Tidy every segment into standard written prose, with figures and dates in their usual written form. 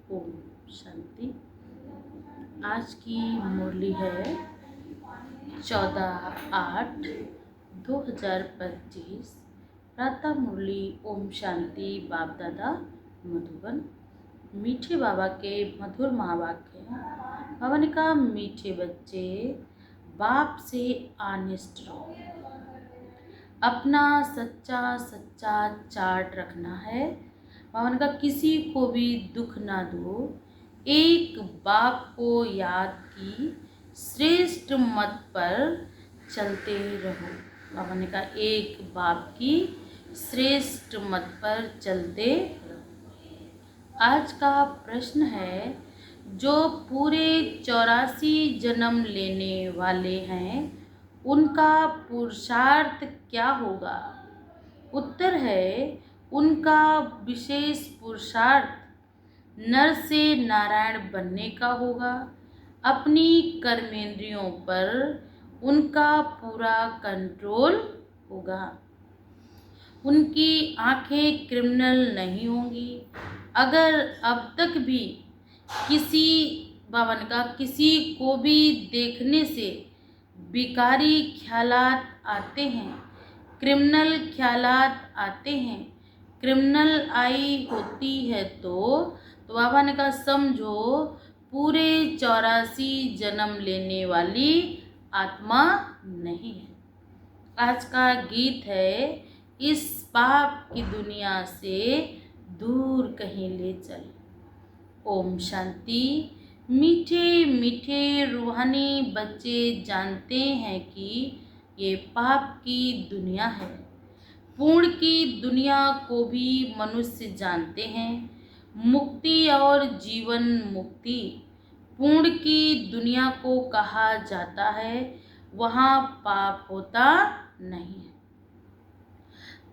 ओम शांति। आज की मुरली है 14/8/2025। प्रातः मुरली ओम शांति। बाप दादा मधुबन। मीठे बाबा के मधुर महावाक्य हैं। बाबा ने कहा, मीठे बच्चे बाप से आनिष्ट रहो। अपना सच्चा सच्चा चार्ट रखना है। बाबा ने कहा, किसी को भी दुख ना दो। एक बाप को याद की श्रेष्ठ मत पर चलते रहो। बाबा ने कहा, एक बाप की श्रेष्ठ मत पर चलते रहो। आज का प्रश्न है, जो पूरे 84 जन्म लेने वाले हैं उनका पुरुषार्थ क्या होगा? उत्तर है, उनका विशेष पुरुषार्थ नर से नारायण बनने का होगा। अपनी कर्मेंद्रियों पर उनका पूरा कंट्रोल होगा। उनकी आंखें क्रिमिनल नहीं होंगी। अगर अब तक भी किसी को भी देखने से बिकारी ख्यालात आते हैं, क्रिमिनल ख्यालात आते हैं, क्रिमिनल आई होती है तो बाबा ने कहा, समझो पूरे 84 जन्म लेने वाली आत्मा नहीं है। आज का गीत है, इस पाप की दुनिया से दूर कहीं ले चल। ओम शांति। मीठे मीठे रूहानी बच्चे जानते हैं कि ये पाप की दुनिया है। पूर्ण की दुनिया को भी मनुष्य जानते हैं। मुक्ति और जीवन मुक्ति पूर्ण की दुनिया को कहा जाता है। वहाँ पाप होता नहीं है।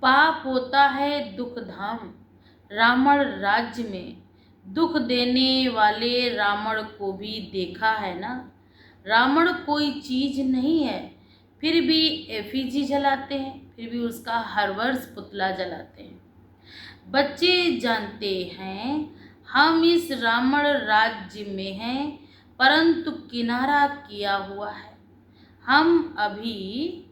पाप होता है दुख धाम। रावण राज्य में दुख देने वाले रावण को भी देखा है ना। रावण कोई चीज नहीं है, फिर भी एफिजी जलाते हैं, फिर भी उसका हर वर्ष पुतला जलाते हैं। बच्चे जानते हैं, हम इस रावण राज्य में हैं, परंतु किनारा किया हुआ है। हम अभी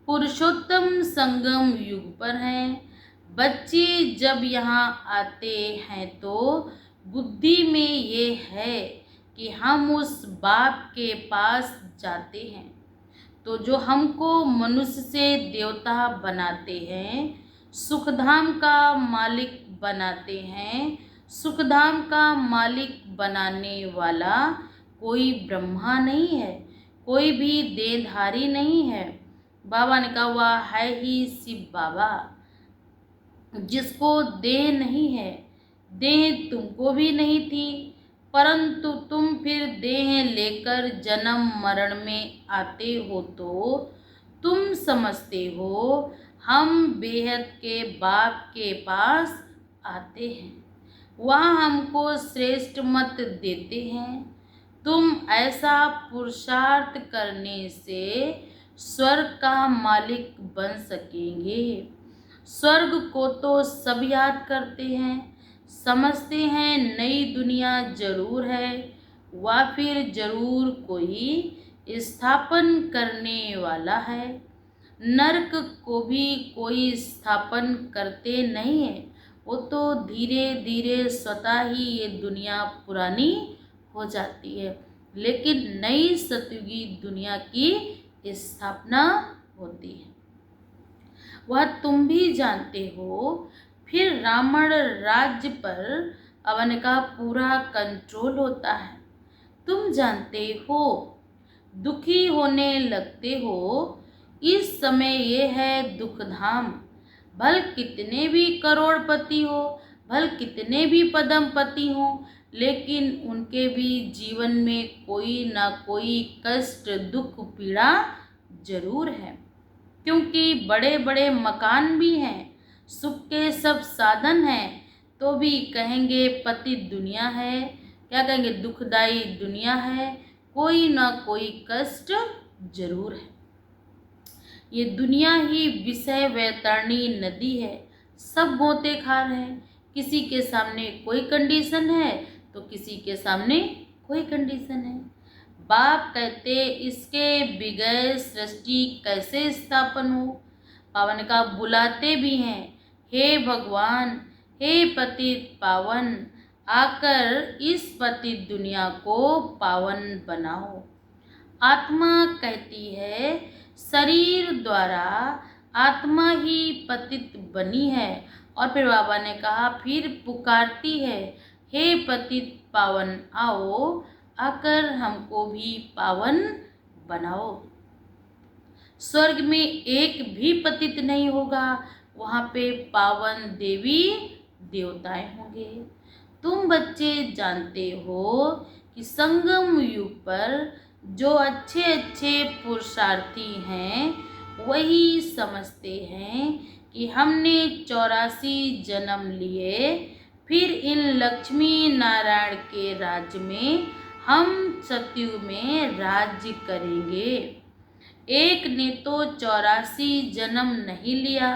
पुरुषोत्तम संगम युग पर हैं। बच्चे जब यहाँ आते हैं तो बुद्धि में ये है कि हम उस बाप के पास जाते हैं। तो जो हमको मनुष्य से देवता बनाते हैं, सुखधाम का मालिक बनाते हैं, सुखधाम का मालिक बनाने वाला कोई ब्रह्मा नहीं है, कोई भी देहधारी नहीं है। बाबा ने कहा, वह है ही शिव बाबा, जिसको देह नहीं है। देह तुमको भी नहीं थी, परंतु तुम फिर देह लेकर जन्म मरण में आते हो तो तुम समझते हो हम बेहद के बाप के पास आते हैं। वहाँ हमको श्रेष्ठ मत देते हैं। तुम ऐसा पुरुषार्थ करने से स्वर्ग का मालिक बन सकेंगे। स्वर्ग को तो सब याद करते हैं, समझते हैं नई दुनिया जरूर है, व फिर जरूर कोई स्थापन करने वाला है। नरक को भी कोई स्थापन करते नहीं है, वो तो धीरे धीरे स्वतः ही ये दुनिया पुरानी हो जाती है, लेकिन नई सतयुगी दुनिया की स्थापना होती है। वह तुम भी जानते हो। फिर रावण राज्य पर अवन का पूरा कंट्रोल होता है। तुम जानते हो, दुखी होने लगते हो। इस समय ये है दुखधाम। भल कितने भी करोड़पति हो, भल कितने भी पदमपति हो, लेकिन उनके भी जीवन में कोई ना कोई कष्ट दुख पीड़ा जरूर है। क्योंकि बड़े बड़े मकान भी हैं, सुख के सब साधन हैं, तो भी कहेंगे पतित दुनिया है। क्या कहेंगे? दुखदाई दुनिया है। कोई ना कोई कष्ट जरूर है। ये दुनिया ही विषय वैतरणी नदी है। सब गोते खा रहे हैं। किसी के सामने कोई कंडीशन है तो किसी के सामने कोई कंडीशन है। बाप कहते इसके बगैर सृष्टि कैसे स्थापन हो। बाबा ने कहा बुलाते भी हैं, हे भगवान, हे पतित पावन, आकर इस पतित दुनिया को पावन बनाओ। आत्मा कहती है शरीर द्वारा आत्मा ही पतित बनी है। और फिर बाबा ने कहा फिर पुकारती है, हे पतित पावन आओ, आकर हमको भी पावन बनाओ। स्वर्ग में एक भी पतित नहीं होगा, वहाँ पे पावन देवी देवताएं होंगे। तुम बच्चे जानते हो कि संगम युग पर जो अच्छे अच्छे पुरुषार्थी हैं वही समझते हैं कि हमने 84 जन्म लिए, फिर इन लक्ष्मी नारायण के राज्य में हम सतयुग में राज्य करेंगे। एक ने तो 84 जन्म नहीं लिया,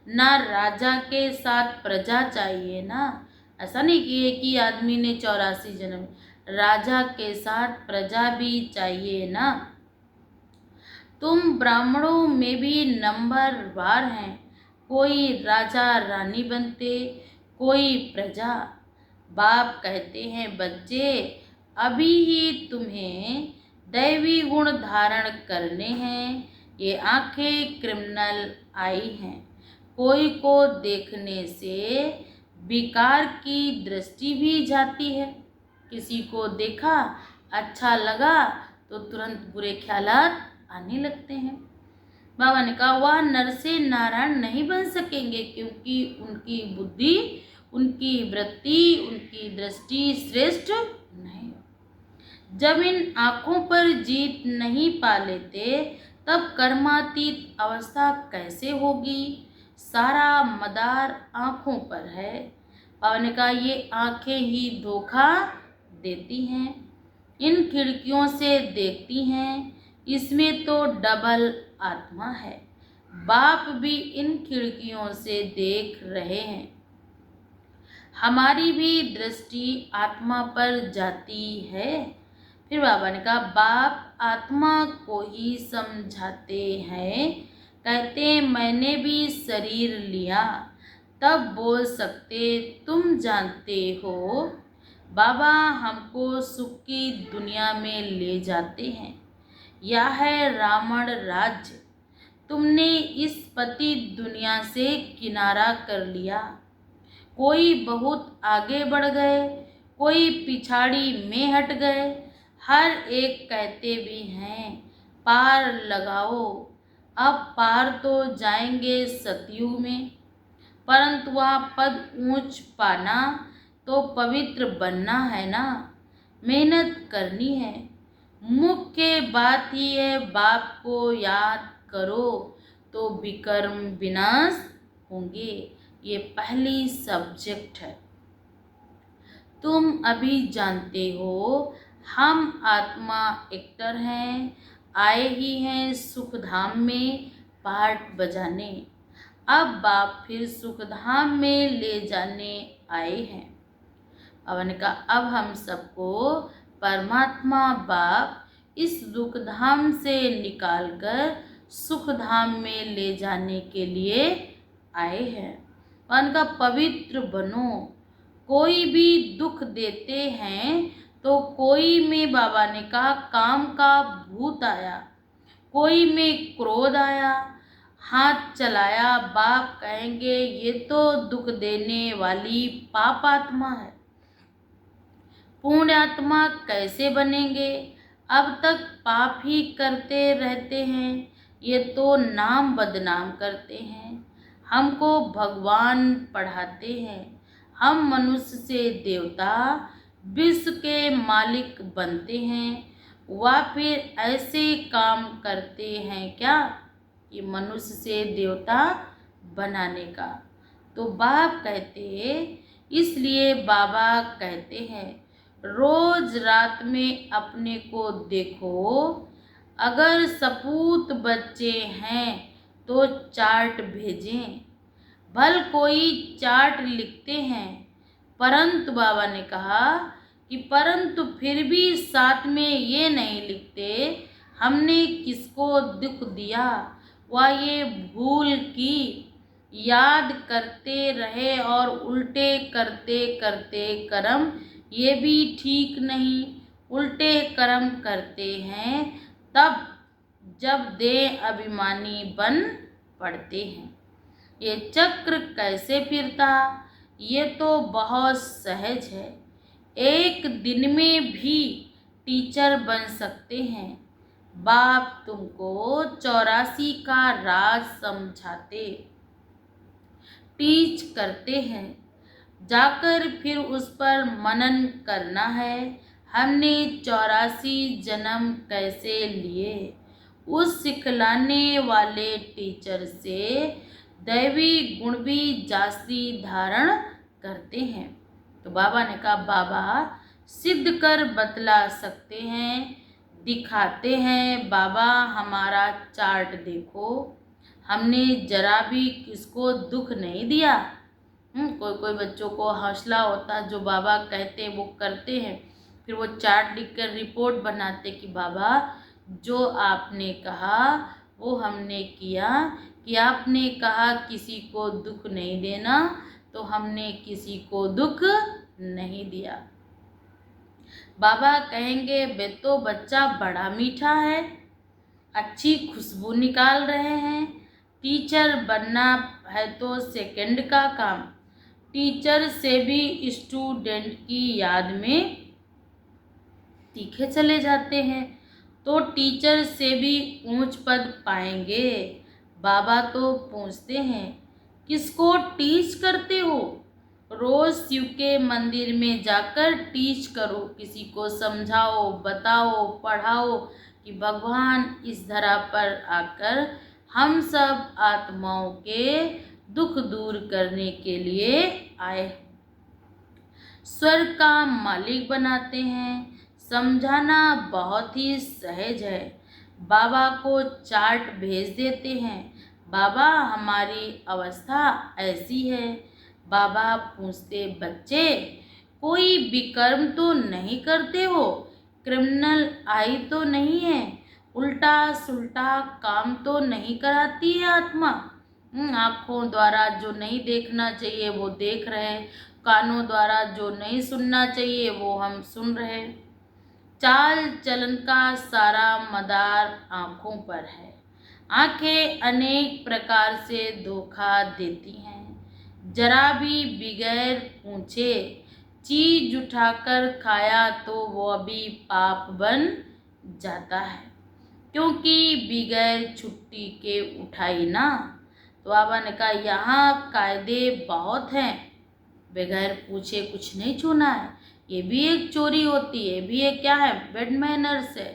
ना राजा के साथ प्रजा चाहिए ना। ऐसा नहीं कि एक ही आदमी ने 84 जन्म, राजा के साथ प्रजा भी चाहिए ना। तुम ब्राह्मणों में भी नंबरवार हैं, कोई राजा रानी बनते, कोई प्रजा। बाप कहते हैं बच्चे अभी ही तुम्हें दैवी गुण धारण करने हैं। ये आंखें क्रिमिनल आई हैं, कोई को देखने से विकार की दृष्टि भी जाती है। किसी को देखा अच्छा लगा तो तुरंत बुरे ख्यालात आने लगते हैं। बाबा ने कहा वह नर से नारायण नहीं बन सकेंगे, क्योंकि उनकी बुद्धि, उनकी वृत्ति, उनकी दृष्टि श्रेष्ठ नहीं। जब इन आँखों पर जीत नहीं पा लेते तब कर्मातीत अवस्था कैसे होगी। सारा मदार आँखों पर है। बाबा ने कहा ये आँखें ही धोखा देती हैं, इन खिड़कियों से देखती हैं, इसमें तो डबल आत्मा है। बाप भी इन खिड़कियों से देख रहे हैं। हमारी भी दृष्टि आत्मा पर जाती है। फिर बाबा ने कहा बाप आत्मा को ही समझाते हैं, कहते मैंने भी शरीर लिया, तब बोल सकते तुम जानते हो। बाबा हमको सुख की दुनिया में ले जाते हैं। यह है रावण राज्य। तुमने इस पति दुनिया से किनारा कर लिया। कोई बहुत आगे बढ़ गए, कोई पिछाड़ी में हट गए। हर एक कहते भी हैं पार लगाओ। अब पार तो जाएंगे सतयुग में, परंतु वह पद ऊंच पाना तो पवित्र बनना है ना, मेहनत करनी है। मुख्य बात ही है बाप को याद करो तो विकर्म विनाश होंगे। ये पहली सब्जेक्ट है। तुम अभी जानते हो हम आत्मा एक्टर हैं, आए ही हैं सुखधाम में पार्ट बजाने। अब बाप फिर सुखधाम में ले जाने आए हैं। बाबा ने कहा अब हम सबको परमात्मा बाप इस दुखधाम से निकालकर सुखधाम में ले जाने के लिए आए हैं। उनका पवित्र बनो। कोई भी दुख देते हैं तो कोई में बाबा ने कहा काम का भूत आया, कोई में क्रोध आया, हाथ चलाया। बाप कहेंगे ये तो दुख देने वाली पाप आत्मा है। पुण्य आत्मा कैसे बनेंगे? अब तक पाप ही करते रहते हैं, ये तो नाम बदनाम करते हैं। हमको भगवान पढ़ाते हैं, हम मनुष्य से देवता विश्व के मालिक बनते हैं। वह फिर ऐसे काम करते हैं क्या कि मनुष्य से देवता बनाने का। तो बाप कहते इसलिए बाबा कहते हैं रोज रात में अपने को देखो। अगर सपूत बच्चे हैं तो चार्ट भेजें। भल कोई चार्ट लिखते हैं, परंतु बाबा ने कहा कि परंतु फिर भी साथ में ये नहीं लिखते हमने किसको दुख दिया व ये भूल की, याद करते रहे और उल्टे करते करते कर्म, ये भी ठीक नहीं। उल्टे कर्म करते हैं तब जब देह अभिमानी बन पड़ते हैं। ये चक्र कैसे फिरता, ये तो बहुत सहज है। एक दिन में भी टीचर बन सकते हैं। बाप तुमको 84 का राज समझाते, टीच करते हैं, जाकर फिर उस पर मनन करना है। हमने 84 जन्म कैसे लिए, उस सिखलाने वाले टीचर से दैवी गुण भी जास्ती धारण करते हैं। तो बाबा ने कहा बाबा सिद्ध कर बतला सकते हैं, दिखाते हैं। बाबा हमारा चार्ट देखो, हमने जरा भी किसको दुख नहीं दिया। कोई कोई बच्चों को हौसला होता जो बाबा कहते हैं वो करते हैं, फिर वो चार्ट लिखकर रिपोर्ट बनाते कि बाबा जो आपने कहा वो हमने किया, कि आपने कहा किसी को दुख नहीं देना तो हमने किसी को दुख नहीं दिया। बाबा कहेंगे बे तो बच्चा बड़ा मीठा है, अच्छी खुशबू निकाल रहे हैं। टीचर बनना है तो सेकंड का काम, टीचर से भी स्टूडेंट की याद में तीखे चले जाते हैं तो टीचर से भी ऊंच पद पाएंगे। बाबा तो पूछते हैं किसको टीच करते हो, रोज शिव के मंदिर में जाकर टीच करो, किसी को समझाओ, बताओ, पढ़ाओ कि भगवान इस धरा पर आकर हम सब आत्माओं के दुख दूर करने के लिए आए, स्वर्ग का मालिक बनाते हैं। समझाना बहुत ही सहज है। बाबा को चार्ट भेज देते हैं, बाबा हमारी अवस्था ऐसी है। बाबा पूछते बच्चे कोई विकर्म तो नहीं करते हो, क्रिमिनल आई तो नहीं है, उल्टा सुल्टा काम तो नहीं कराती है आत्मा। आँखों द्वारा जो नहीं देखना चाहिए वो देख रहे, कानों द्वारा जो नहीं सुनना चाहिए वो हम सुन रहे। चाल चलन का सारा मदार आँखों पर है। आँखें अनेक प्रकार से धोखा देती हैं। जरा भी बगैर पूछे चीज उठाकर खाया तो वो अभी पाप बन जाता है, क्योंकि बगैर छुट्टी के उठाई ना। तो बाबा ने कहा यहाँ कायदे बहुत हैं, बगैर पूछे कुछ नहीं छूना है, ये भी एक चोरी होती है, भी एक क्या है बैड मैनर्स है।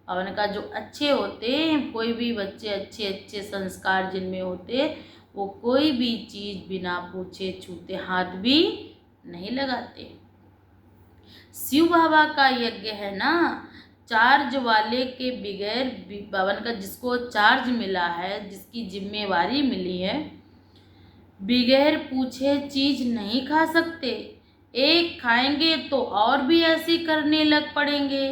बाबा ने कहा जो अच्छे होते हैं, कोई भी बच्चे अच्छे अच्छे संस्कार जिनमें होते वो कोई भी चीज़ बिना पूछे छूते, हाथ भी नहीं लगाते। शिव बाबा का यज्ञ है ना, चार्ज वाले के बगैर बावन का जिसको चार्ज मिला है, जिसकी जिम्मेवारी मिली है, बगैर पूछे चीज नहीं खा सकते। एक खाएंगे तो और भी ऐसे करने लग पड़ेंगे।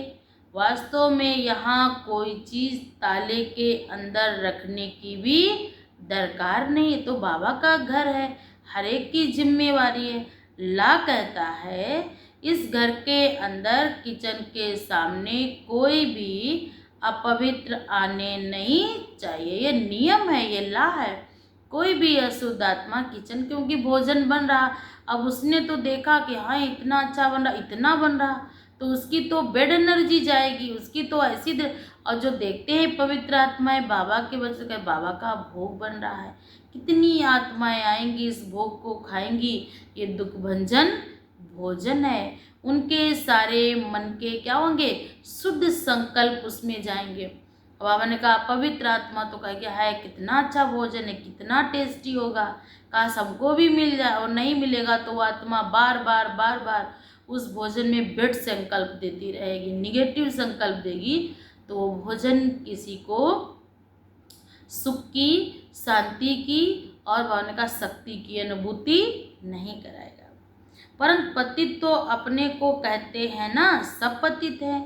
वास्तव में यहाँ कोई चीज ताले के अंदर रखने की भी दरकार नहीं, तो बाबा का घर है, हर एक की जिम्मेवारी है। ला कहता है इस घर के अंदर किचन के सामने कोई भी अपवित्र आने नहीं चाहिए, ये नियम है, ये ला है। कोई भी अशुद्ध आत्मा किचन, क्योंकि भोजन बन रहा, अब उसने तो देखा कि हाँ इतना अच्छा बन रहा, इतना बन रहा, तो उसकी तो बेड एनर्जी जाएगी, उसकी तो ऐसी और जो देखते हैं पवित्र आत्माएं बाबा के वजह से बाबा का भोग बन रहा है, कितनी आत्माएं आएंगी इस भोग को खाएंगी, ये दुख भंजन भोजन है। उनके सारे मन के क्या होंगे, शुद्ध संकल्प उसमें जाएंगे। बाबा ने कहा पवित्र आत्मा तो कह है कितना अच्छा भोजन है, कितना टेस्टी होगा, काश हमको भी मिल जाए, और नहीं मिलेगा तो वो आत्मा बार बार बार बार उस भोजन में बेड संकल्प देती रहेगी, निगेटिव संकल्प देगी, तो वो भोजन किसी को सुख की, शांति की और बाबा ने कहा शक्ति की अनुभूति नहीं कराएगा। परंतु पतित तो अपने को कहते हैं ना, सब पतित हैं।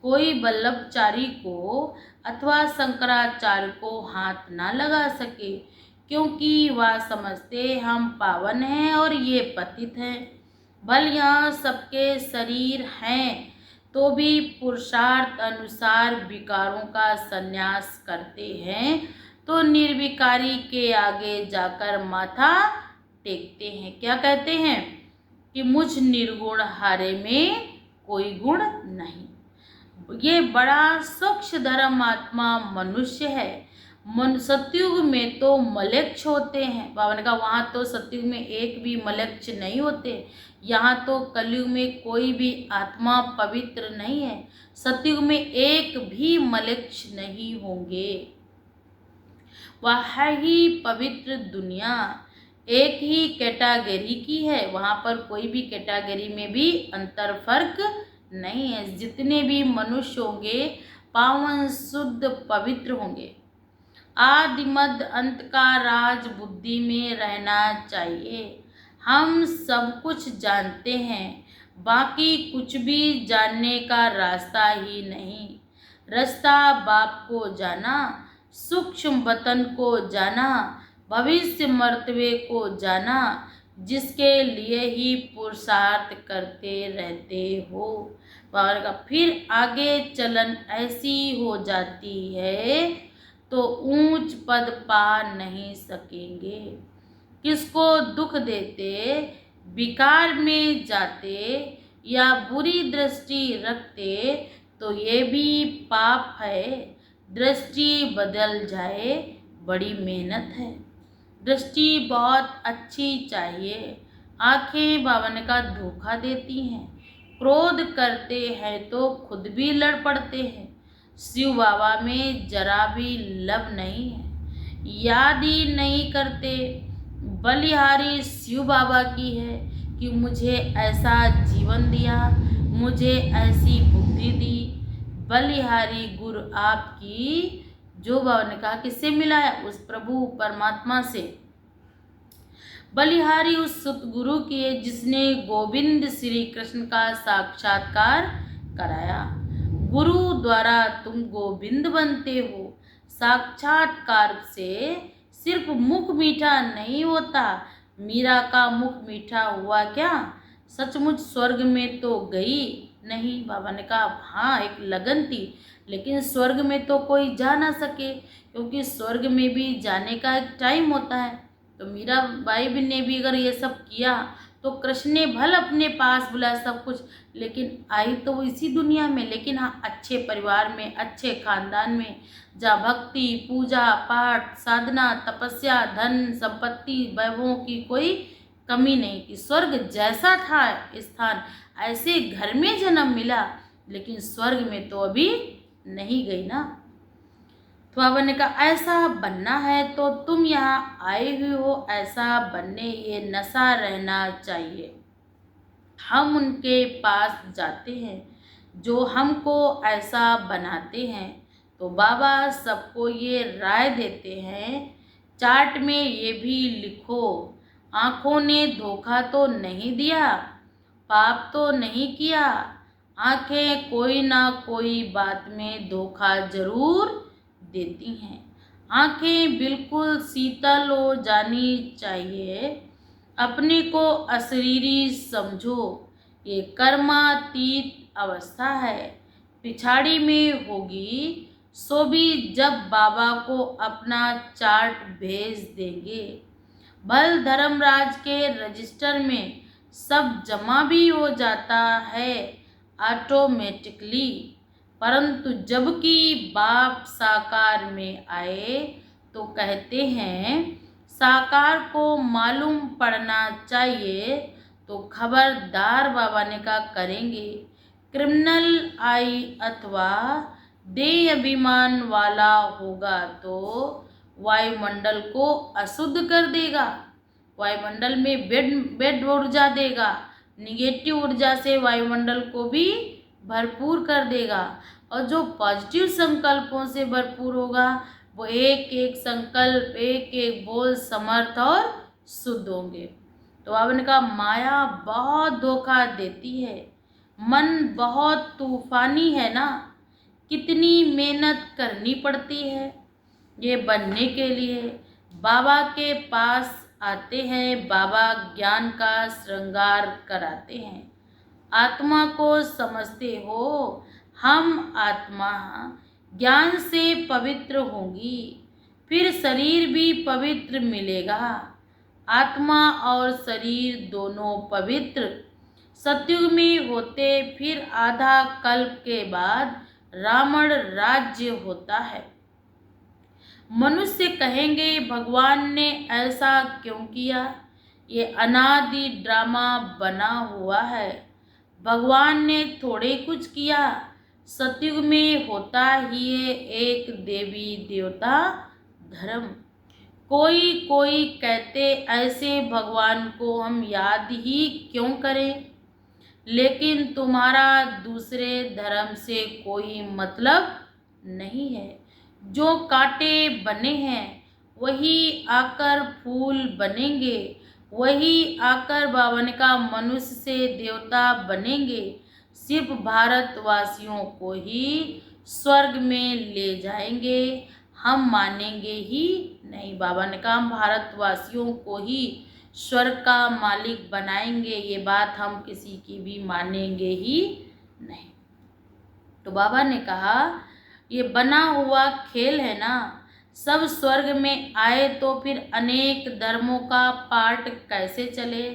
कोई वल्लभचारी को अथवा शंकराचार्य को हाथ ना लगा सके, क्योंकि वह समझते हम पावन हैं और ये पतित हैं। भल यहाँ सबके शरीर हैं तो भी पुरुषार्थ अनुसार विकारों का संन्यास करते हैं, तो निर्विकारी के आगे जाकर माथा टेकते हैं। क्या कहते हैं कि मुझ निर्गुण हारे में कोई गुण नहीं। ये बड़ा स्वच्छ धर्मात्मा मनुष्य है। सतयुग में तो मलेच्छ होते हैं। बाबा ने कहा वहाँ तो सतयुग में एक भी मलेच्छ नहीं होते, यहाँ तो कलयुग में कोई भी आत्मा पवित्र नहीं है। सतयुग में एक भी मलेच्छ नहीं होंगे। वह है ही पवित्र दुनिया, एक ही कैटेगरी की है, वहाँ पर कोई भी कैटेगरी में भी अंतर फर्क नहीं है। जितने भी मनुष्य होंगे पावन शुद्ध पवित्र होंगे। आदि मध्य अंत का राज बुद्धि में रहना चाहिए। हम सब कुछ जानते हैं, बाकी कुछ भी जानने का रास्ता ही नहीं। रास्ता बाप को जाना, सूक्ष्म वतन को जाना, भविष्य मर्तबे को जाना, जिसके लिए ही पुरुषार्थ करते रहते हो। बाबा का फिर आगे चलन ऐसी हो जाती है तो ऊंच पद पा नहीं सकेंगे। किसको दुख देते, विकार में जाते या बुरी दृष्टि रखते तो ये भी पाप है। दृष्टि बदल जाए बड़ी मेहनत है। दृष्टि बहुत अच्छी चाहिए। आंखें बाबा ने कहा धोखा देती हैं। क्रोध करते हैं तो खुद भी लड़ पड़ते हैं। शिव बाबा में जरा भी लब नहीं है, याद ही नहीं करते। बलिहारी शिव बाबा की है कि मुझे ऐसा जीवन दिया, मुझे ऐसी बुद्धि दी। बलिहारी गुरु आपकी, जो बाबा ने कहा किससे मिला है, उस प्रभु परमात्मा से। बलिहारी उस सतगुरु की है जिसने गोविंद श्री कृष्ण का साक्षात्कार कराया। गुरु द्वारा तुम गोविंद बनते हो। साक्षात्कार से सिर्फ मुख मीठा नहीं होता। मीरा का मुख मीठा हुआ क्या? सचमुच स्वर्ग में तो गई नहीं। बाबा ने कहा हाँ एक लगन थी, लेकिन स्वर्ग में तो कोई जा ना सके, क्योंकि स्वर्ग में भी जाने का एक टाइम होता है। तो मीरा बाई भी ने भी अगर ये सब किया तो कृष्ण ने भल अपने पास बुलाया सब कुछ, लेकिन आई तो वो इसी दुनिया में, लेकिन हाँ अच्छे परिवार में, अच्छे खानदान में, जहाँ भक्ति पूजा पाठ साधना तपस्या धन संपत्ति वैभवों की कोई कमी नहीं थी। स्वर्ग जैसा था स्थान, ऐसे घर में जन्म मिला, लेकिन स्वर्ग में तो अभी नहीं गई ना। तो बाबा ने कहा ऐसा बनना है तो तुम यहाँ आए हुए हो, ऐसा बनने ये नशा रहना चाहिए। हम उनके पास जाते हैं जो हमको ऐसा बनाते हैं। तो बाबा सबको ये राय देते हैं, चार्ट में ये भी लिखो, आँखों ने धोखा तो नहीं दिया, पाप तो नहीं किया। आँखें कोई ना कोई बात में धोखा जरूर देती हैं। आँखें बिल्कुल शीतल हो जानी चाहिए। अपने को अशरीरी समझो, ये कर्मातीत अवस्था है, पिछाड़ी में होगी। सो भी जब बाबा को अपना चार्ट भेज देंगे, बल धर्मराज के रजिस्टर में सब जमा भी हो जाता है ऑटोमेटिकली। परंतु जबकि बाप साकार में आए तो कहते हैं साकार को मालूम पड़ना चाहिए, तो खबरदार बाबा ने कहा करेंगे। क्रिमिनल आई अथवा देह अभिमान वाला होगा तो वायुमंडल को अशुद्ध कर देगा, वायुमंडल में बेड ऊर्जा देगा, निगेटिव ऊर्जा से वायुमंडल को भी भरपूर कर देगा। और जो पॉजिटिव संकल्पों से भरपूर होगा वो एक एक संकल्प एक एक बोल समर्थ और शुद्ध होंगे। तो बाबा ने कहा माया बहुत धोखा देती है, मन बहुत तूफानी है ना, कितनी मेहनत करनी पड़ती है ये बनने के लिए। बाबा के पास आते हैं, बाबा ज्ञान का श्रृंगार कराते हैं। आत्मा को समझते हो, हम आत्मा ज्ञान से पवित्र होंगी, फिर शरीर भी पवित्र मिलेगा। आत्मा और शरीर दोनों पवित्र सतयुग में होते, फिर आधा कल्प के बाद रावण राज्य होता है। मनुष्य कहेंगे भगवान ने ऐसा क्यों किया, ये अनादि ड्रामा बना हुआ है। भगवान ने थोड़े कुछ किया, सतयुग में होता ही है एक देवी देवता धर्म। कोई कोई कहते ऐसे भगवान को हम याद ही क्यों करें, लेकिन तुम्हारा दूसरे धर्म से कोई मतलब नहीं है। जो कांटे बने हैं वही आकर फूल बनेंगे, वही आकर बाबा ने कहा मनुष्य से देवता बनेंगे। सिर्फ भारतवासियों को ही स्वर्ग में ले जाएंगे, हम मानेंगे ही नहीं। बाबा ने कहा हम भारतवासियों को ही स्वर्ग का मालिक बनाएंगे, ये बात हम किसी की भी मानेंगे ही नहीं। तो बाबा ने कहा ये बना हुआ खेल है ना, सब स्वर्ग में आए तो फिर अनेक धर्मों का पाठ कैसे चले।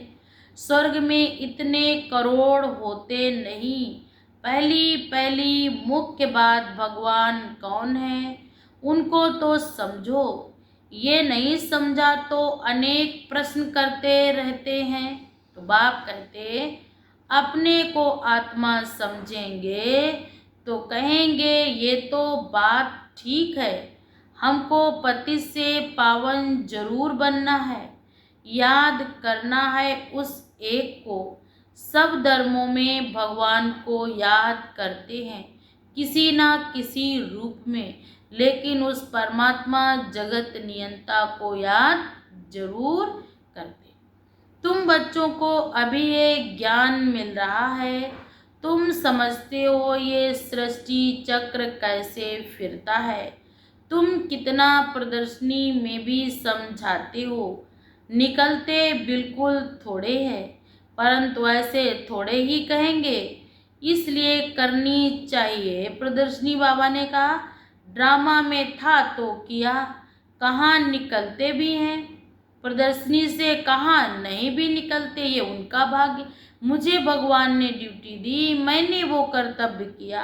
स्वर्ग में इतने करोड़ होते नहीं। पहली पहली मुख्य बात भगवान कौन है उनको तो समझो, ये नहीं समझा तो अनेक प्रश्न करते रहते हैं। तो बाप कहते अपने को आत्मा समझेंगे तो कहेंगे ये तो बात ठीक है, हमको पति से पावन जरूर बनना है, याद करना है उस एक को। सब धर्मों में भगवान को याद करते हैं किसी ना किसी रूप में, लेकिन उस परमात्मा जगत नियंता को याद जरूर करते। तुम बच्चों को अभी ये ज्ञान मिल रहा है, तुम समझते हो ये सृष्टि चक्र कैसे फिरता है, तुम कितना प्रदर्शनी में भी समझाते हो। निकलते बिल्कुल थोड़े हैं, परंतु ऐसे थोड़े ही कहेंगे, इसलिए करनी चाहिए प्रदर्शनी। बाबा ने कहा ड्रामा में था तो किया, कहाँ निकलते भी हैं, प्रदर्शनी से कहाँ नहीं भी निकलते, ये उनका भाग्य। मुझे भगवान ने ड्यूटी दी, मैंने वो कर्तव्य किया।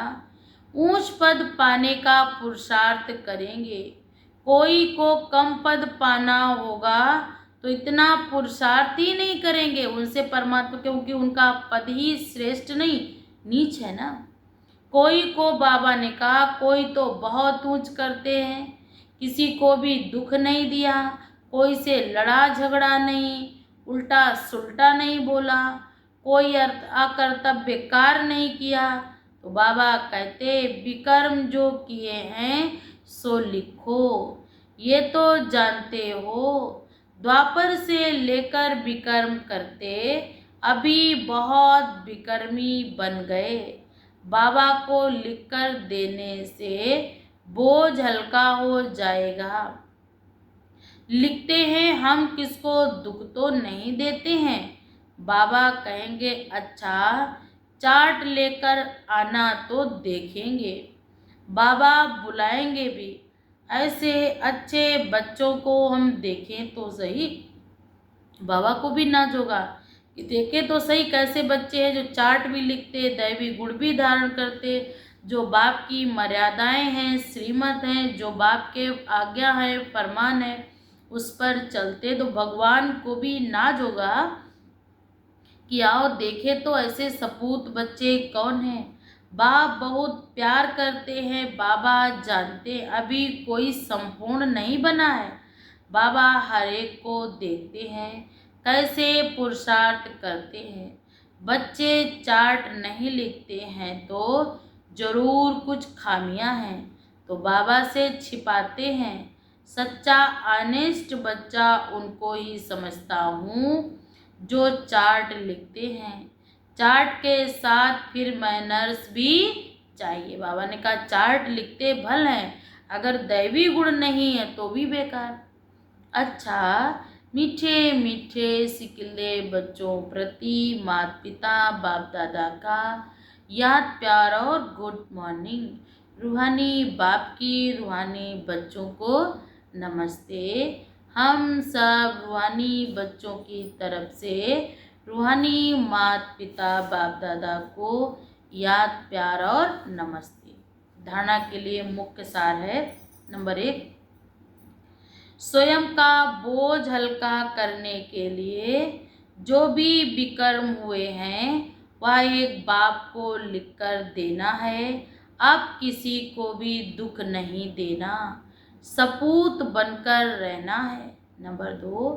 ऊंच पद पाने का पुरुषार्थ करेंगे, कोई को कम पद पाना होगा तो इतना पुरुषार्थ ही नहीं करेंगे उनसे परमात्मा, क्योंकि उनका पद ही श्रेष्ठ नहीं नीच है ना। कोई को बाबा ने कहा कोई तो बहुत ऊंच करते हैं, किसी को भी दुख नहीं दिया, कोई से लड़ा झगड़ा नहीं, उल्टा सुल्टा नहीं बोला, कोई अकर्तव्य कार्य नहीं किया। तो बाबा कहते विकर्म जो किए हैं सो लिखो, ये तो जानते हो द्वापर से लेकर विकर्म करते अभी बहुत विकर्मी बन गए। बाबा को लिखकर देने से बोझ हल्का हो जाएगा। लिखते हैं हम किसको दुख तो नहीं देते हैं। बाबा कहेंगे अच्छा चार्ट लेकर आना तो देखेंगे। बाबा बुलाएंगे भी, ऐसे अच्छे बच्चों को हम देखें तो सही। बाबा को भी नाज होगा कि देखे तो सही कैसे बच्चे हैं जो चार्ट भी लिखते, दैवी गुण भी धारण करते, जो बाप की मर्यादाएं हैं, श्रीमत हैं, जो बाप के आज्ञा है, फरमान है, उस पर चलते। तो भगवान को भी नाज होगा कि आओ देखे तो ऐसे सपूत बच्चे कौन हैं। बाप बहुत प्यार करते हैं, बाबा जानते अभी कोई संपूर्ण नहीं बना है। बाबा हर एक को देखते हैं कैसे पुरुषार्थ करते हैं। बच्चे चार्ट नहीं लिखते हैं तो जरूर कुछ खामियां हैं, तो बाबा से छिपाते हैं। सच्चा ऑनेस्ट बच्चा उनको ही समझता हूँ जो चार्ट लिखते हैं। चार्ट के साथ फिर मैनर्स भी चाहिए। बाबा ने कहा चार्ट लिखते भल हैं, अगर दैवी गुण नहीं है तो भी बेकार। अच्छा, मीठे मीठे सिकिले बच्चों प्रति माता पिता बाप दादा का याद प्यार और गुड मॉर्निंग। रूहानी बाप की रूहानी बच्चों को नमस्ते। हम सब रूहानी बच्चों की तरफ से रूहानी माता पिता बाप दादा को याद प्यार और नमस्ते। धारणा के लिए मुख्य सार है। नंबर 1, स्वयं का बोझ हल्का करने के लिए जो भी विकर्म हुए हैं वह एक बाप को लिखकर देना है। अब किसी को भी दुख नहीं देना, सपूत बनकर रहना है। नंबर 2,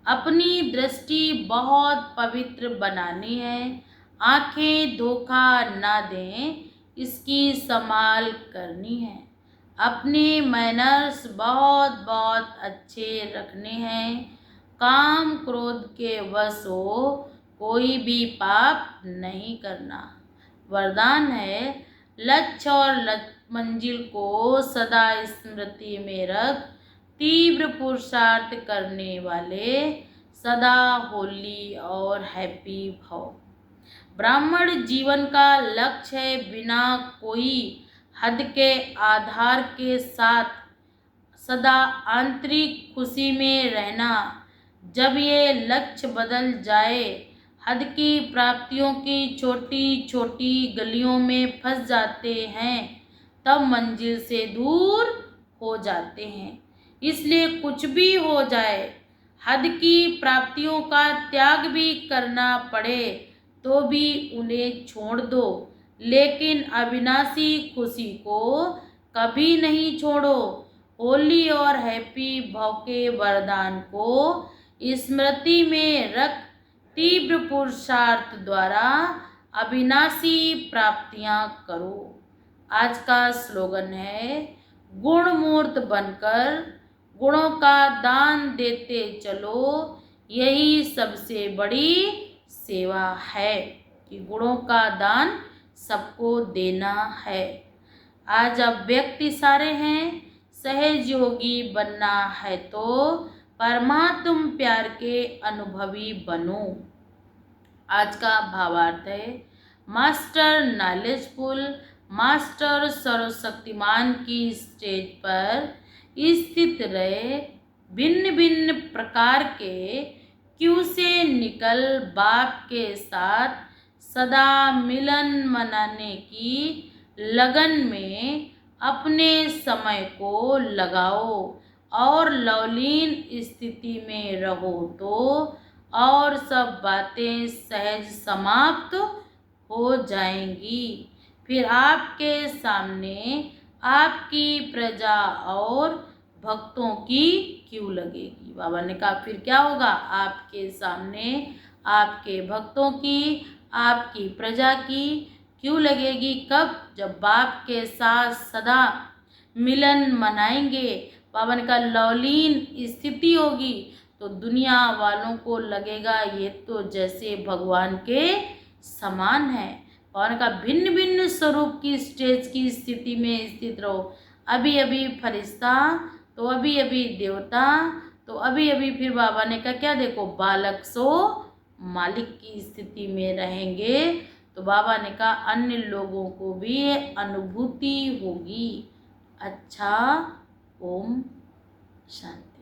अपनी दृष्टि बहुत पवित्र बनानी है। आंखें धोखा ना दें, इसकी संभाल करनी है। अपने मैनर्स बहुत बहुत अच्छे रखने हैं। काम क्रोध के वश हो कोई भी पाप नहीं करना। वरदान है, लक्ष्य और मंजिल को सदा स्मृति में रख, तीव्र पुरुषार्थ करने वाले सदा होली और हैप्पी भव। ब्राह्मण जीवन का लक्ष्य है बिना कोई हद के आधार के साथ सदा आंतरिक खुशी में रहना। जब ये लक्ष्य बदल जाए, हद की प्राप्तियों की छोटी छोटी गलियों में फंस जाते हैं, तब मंजिल से दूर हो जाते हैं। इसलिए कुछ भी हो जाए, हद की प्राप्तियों का त्याग भी करना पड़े तो भी उन्हें छोड़ दो, लेकिन अविनाशी खुशी को कभी नहीं छोड़ो। होली और हैप्पी भव के वरदान को स्मृति में रख, तीव्र पुरुषार्थ द्वारा अविनाशी प्राप्तियां करो। आज का स्लोगन है, गुण मूर्त बनकर गुणों का दान देते चलो, यही सबसे बड़ी सेवा है कि गुणों का दान सबको देना है। आज अब व्यक्ति सारे हैं, सहज योगी बनना है तो परमात्म प्यार के अनुभवी बनो। आज का भावार्थ है, मास्टर नॉलेजफुल, मास्टर सर्वशक्तिमान की स्टेज पर स्थित रहे, भिन्न भिन्न प्रकार के क्यों से निकल बाप के साथ सदा मिलन मनाने की लगन में अपने समय को लगाओ और लवलीन स्थिति में रहो तो और सब बातें सहज समाप्त हो जाएंगी। फिर आपके सामने आपकी प्रजा और भक्तों की क्यों लगेगी। बाबा ने कहा फिर क्या होगा, आपके सामने आपके भक्तों की, आपकी प्रजा की क्यों लगेगी। कब, जब बाप के साथ सदा मिलन मनाएंगे। बाबा ने कहा लवलीन स्थिति होगी तो दुनिया वालों को लगेगा ये तो जैसे भगवान के समान है। बाबा ने कहा भिन्न भिन्न स्वरूप की स्टेज की स्थिति में स्थित रहो। अभी अभी फरिश्ता, तो अभी अभी देवता, तो अभी अभी फिर बाबा ने कहा क्या, देखो बालक सो मालिक की स्थिति में रहेंगे। तो बाबा ने कहा अन्य लोगों को भी अनुभूति होगी। अच्छा, ओम शांति।